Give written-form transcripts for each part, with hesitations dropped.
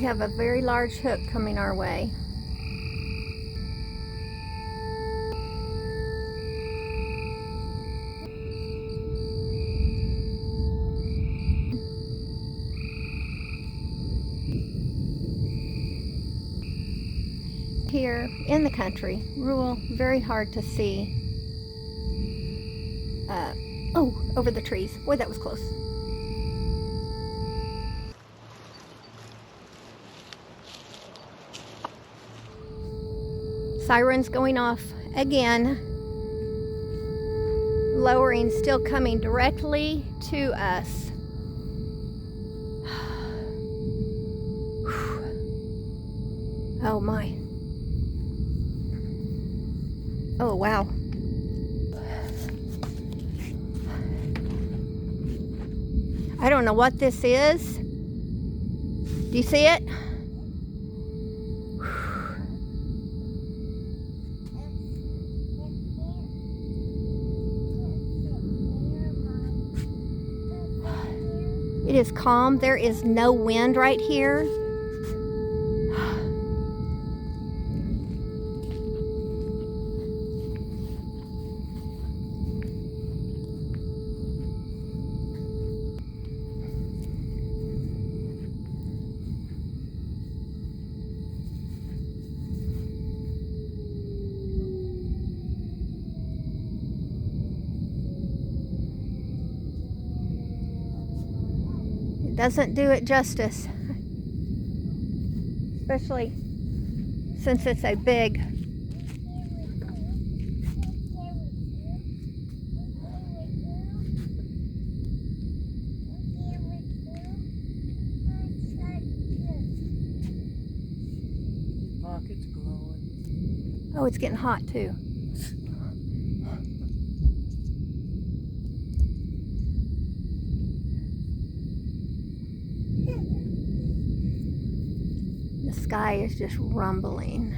We have a very large hook coming our way. Here in the country, rural, very hard to see. Oh, over the trees. Boy, that was close. Sirens going off again. Lowering still coming directly to us. Oh my. Oh wow. I don't know what this is. Do you see it? It is calm. There is no wind right here. Doesn't do it justice, especially since it's a big pocket's glowing. Oh, it's getting hot too. The sky is just rumbling.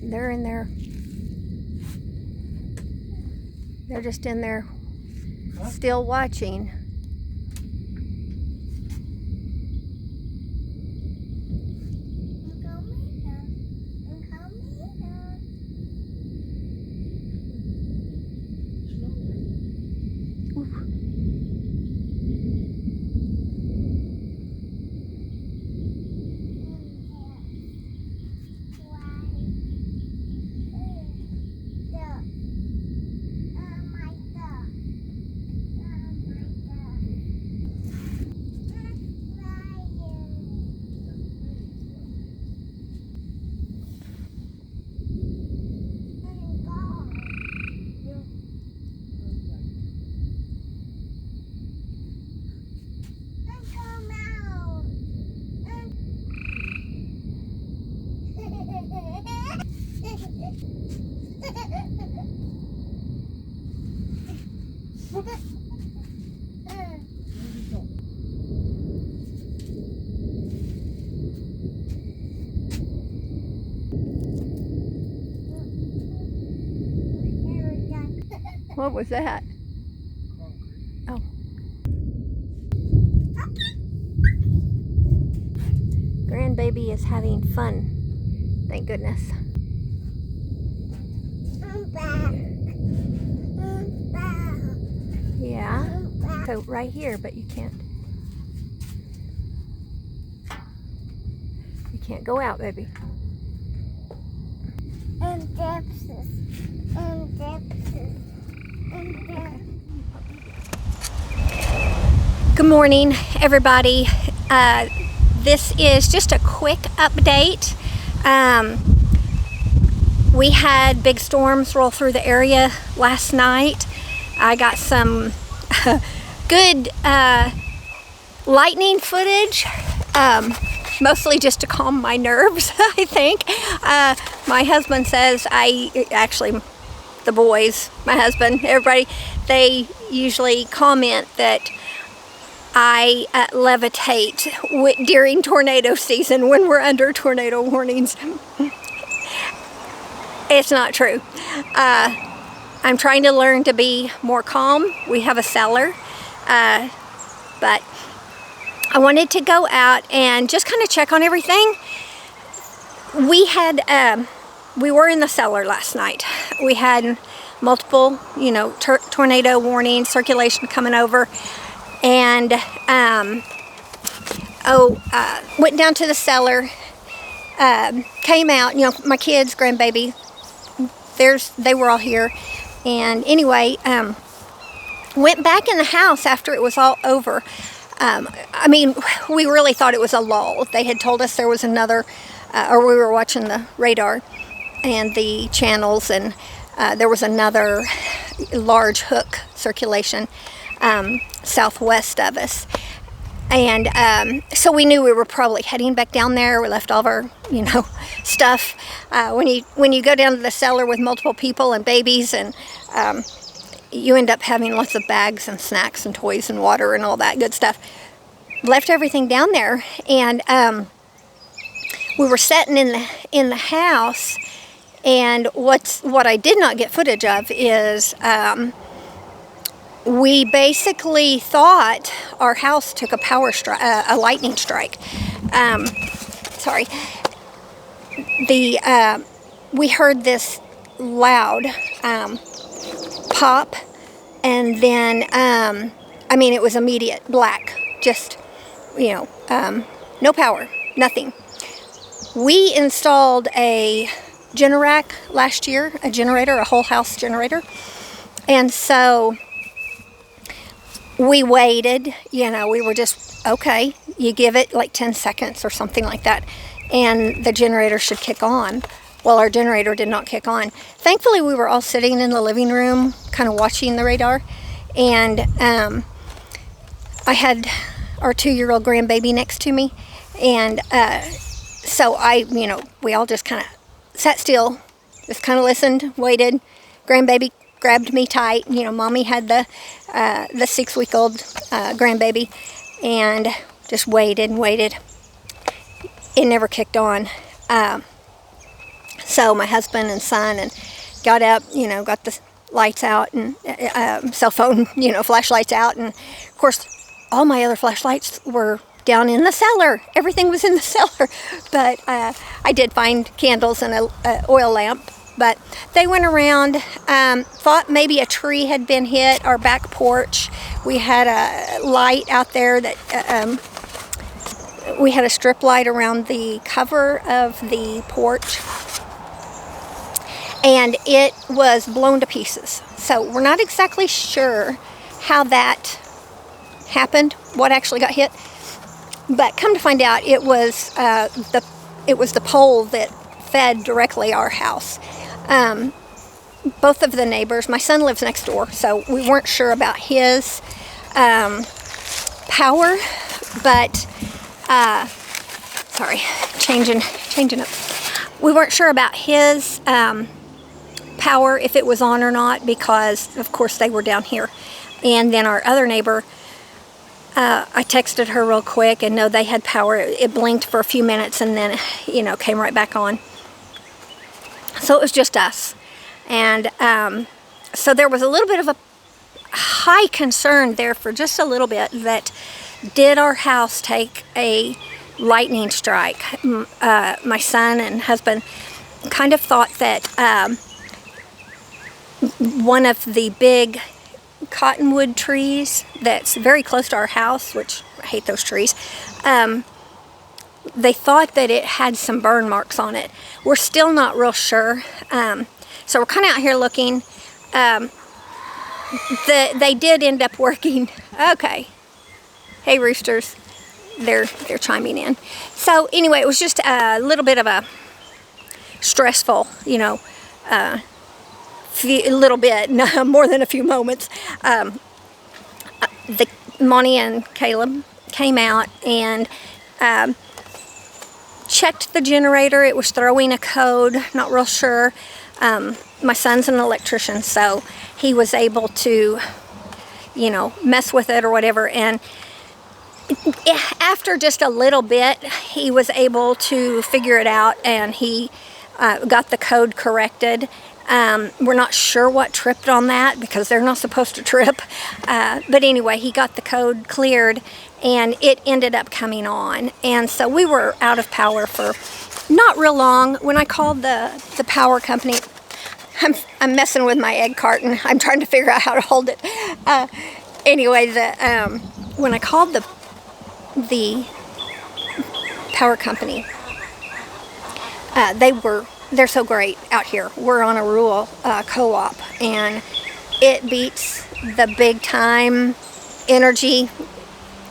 They're in there. They're just in there, still watching. What was that? Oh. Grandbaby is having fun. Thank goodness. I'm back. Yeah. So right here, but you can't. You can't go out, baby. And Dipsis. And Dipsis. Good morning, everybody. This is just a quick update. We had big storms roll through the area last night. I got some good lightning footage, mostly just to calm my nerves, I think. My husband says the boys, my husband, everybody, they usually comment that I levitate during tornado season when we're under tornado warnings. It's not true. I'm trying to learn to be more calm. We have a cellar, but I wanted to go out and just kind of check on everything. We were in the cellar last night. We had multiple, tornado warnings, circulation coming over, and went down to the cellar, came out, my kids, grandbaby, they were all here, and anyway, went back in the house after it was all over. We really thought it was a lull. They had told us there was another, or we were watching the radar and the channels, and there was another large hook circulation southwest of us. And so we knew we were probably heading back down there. We left all of our, stuff. When you go down to the cellar with multiple people and babies, and you end up having lots of bags and snacks and toys and water and all that good stuff. Left everything down there, and we were sitting in the house. And what I did not get footage of is we basically thought our house took a lightning strike. Sorry. We heard this loud pop, and then it was immediate, black, just no power, nothing. We installed a Generac last year, a whole house generator, and so we waited. We were just, okay, you give it like 10 seconds or something like that, and the generator should kick on. Well, our generator did not kick on. Thankfully, we were all sitting in the living room kind of watching the radar, and I had our 2-year-old grandbaby next to me, and so we all just kind of sat still, just kind of listened, waited. Grandbaby grabbed me tight. Mommy had the 6-week-old grandbaby, and just waited and waited. It never kicked on. So my husband and son got up, got the lights out and cell phone, flashlights out, and of course all my other flashlights were down in the cellar. Everything was in the cellar, but I did find candles and a oil lamp. But they went around, thought maybe a tree had been hit, our back porch. We had a light out there that, we had a strip light around the cover of the porch, and it was blown to pieces. So we're not exactly sure how that happened, what actually got hit. But come to find out, it was the pole that fed directly our house. Both of the neighbors, my son lives next door, so we weren't sure about his power, but sorry, changing up. We weren't sure about his power, if it was on or not, because of course they were down here. And then our other neighbor, I texted her real quick, and no, they had power. It blinked for a few minutes and then, came right back on. So it was just us. And so there was a little bit of a high concern there for just a little bit that did our house take a lightning strike. My son and husband kind of thought that one of the big cottonwood trees that's very close to our house, which I hate those trees, they thought that it had some burn marks on it. We're still not real sure. So we're kind of out here looking. They did end up working. Okay. Hey, roosters. They're chiming in. So anyway, it was just a little bit of a stressful, a little bit, more than a few moments. Monty and Caleb came out and checked the generator. It was throwing a code, not real sure. My son's an electrician, so he was able to, you know, mess with it or whatever. And after just a little bit, he was able to figure it out, and he got the code corrected. We're not sure what tripped on that because they're not supposed to trip. But anyway, he got the code cleared and it ended up coming on. And so we were out of power for not real long. When I called the power company, I'm messing with my egg carton. I'm trying to figure out how to hold it. Anyway, when I called the power company, they're so great out here. We're on a rural co-op, and it beats the big time energy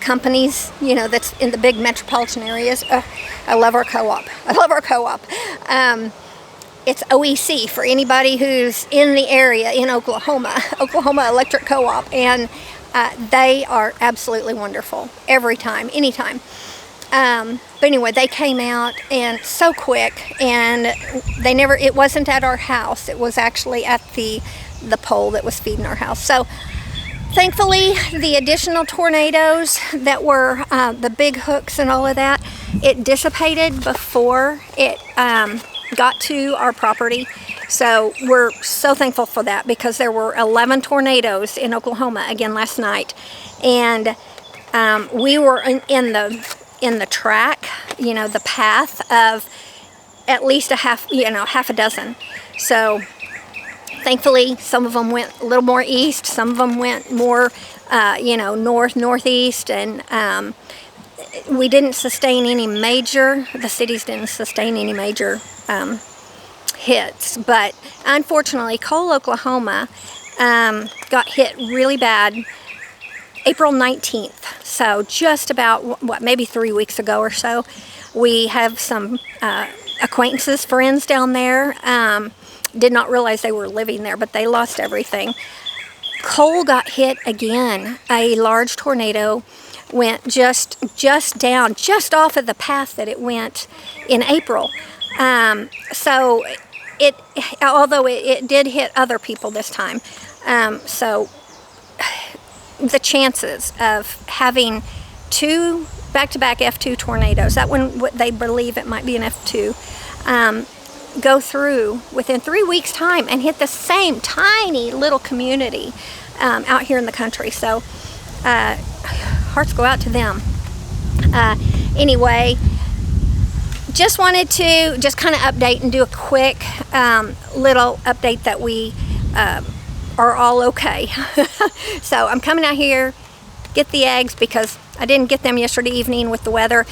companies, you know, that's in the big metropolitan areas. I love our co-op. I love our co-op. It's OEC for anybody who's in the area in Oklahoma Electric Co-op, and they are absolutely wonderful every time, anytime. But anyway, they came out and so quick, and it wasn't at our house. It was actually at the pole that was feeding our house. So thankfully, the additional tornadoes that were the big hooks and all of that, it dissipated before it got to our property. So we're so thankful for that, because there were 11 tornadoes in Oklahoma again last night, and we were in the track, you know, the path of at least half a dozen. So thankfully, some of them went a little more east, some of them went more, northeast, and we didn't sustain any major, the cities didn't sustain any major hits. But unfortunately, Cole, Oklahoma got hit really bad April 19th. So just about, maybe 3 weeks ago or so. We have some acquaintances, friends down there. Did not realize they were living there, but they lost everything. Cole got hit again. A large tornado went just down, just off of the path that it went in April. So although it did hit other people this time. So the chances of having two back-to-back F2 tornadoes, that one, they believe it might be an F2, go through within 3 weeks' time and hit the same tiny little community out here in the country. So hearts go out to them. Anyway, just wanted to just kind of update and do a quick little update that we are all okay. So I'm coming out here, get the eggs, because I didn't get them yesterday evening with the weather.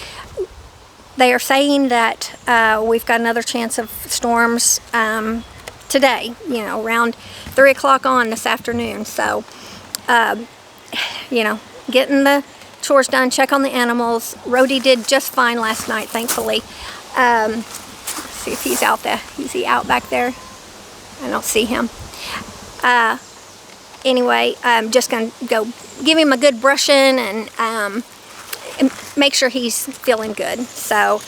They are saying that we've got another chance of storms today, you know, around 3 o'clock on this afternoon. So, getting the chores done, check on the animals. Rhodey did just fine last night, thankfully. Let's see if he's out there. Is he out back there? I don't see him. Anyway, I'm just going to go give him a good brushing and make sure he's feeling good. So,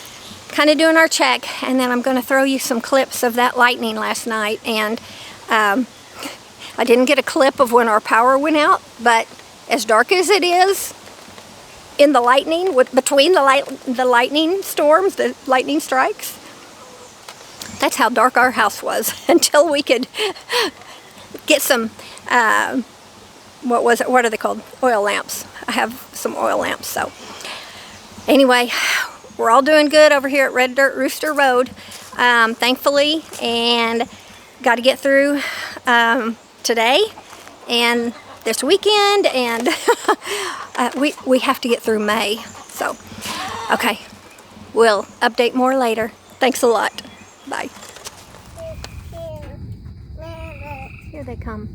kind of doing our check, and then I'm going to throw you some clips of that lightning last night. And I didn't get a clip of when our power went out, but as dark as it is in the lightning, between the lightning storms, the lightning strikes, that's how dark our house was until we could get some, what are they called? Oil lamps. I have some oil lamps. So anyway, we're all doing good over here at Red Dirt Rooster Road, thankfully, and got to get through today and this weekend, and we have to get through May. So, okay, we'll update more later. Thanks a lot. Bye. Here they come.